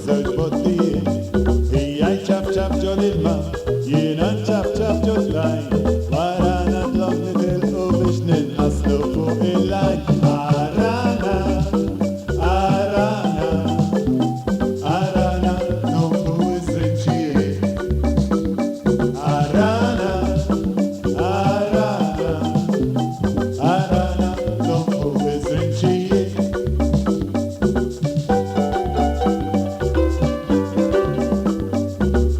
żewġ bottijiet. Hija ċab ċab ġol ilma, jiena ċab ċab ġol lajn. Wara nadlok nitilqu biex ninqaslu fuq il-lajn. Arana, arana, arana, nonku iż-żrinċijiet. Arana, arana, arana, nonku iż-żrinċijiet.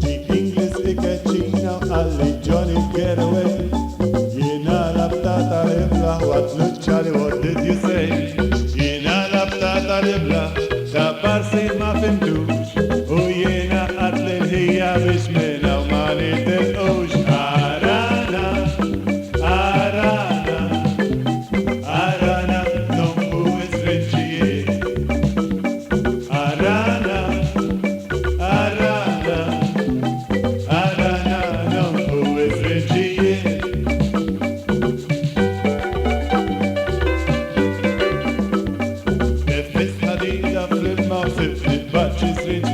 Ġib Inglis ikeċċina għalli Johnny Getaway. Jiena labta tal-ibla għatlu ċari, what did you say? Jiena labta tal-ibla ta' parsi ma fimtux. U jiena għatli l-ħija biex minna u ma nitilqux. Arana, arana, arana, nonku iż-żrinċijiet. Arana, arana, arana, nonku iż-żrinċijiet. Nefis ħadida fl-ilma u sibni baċċi żrinċijiet.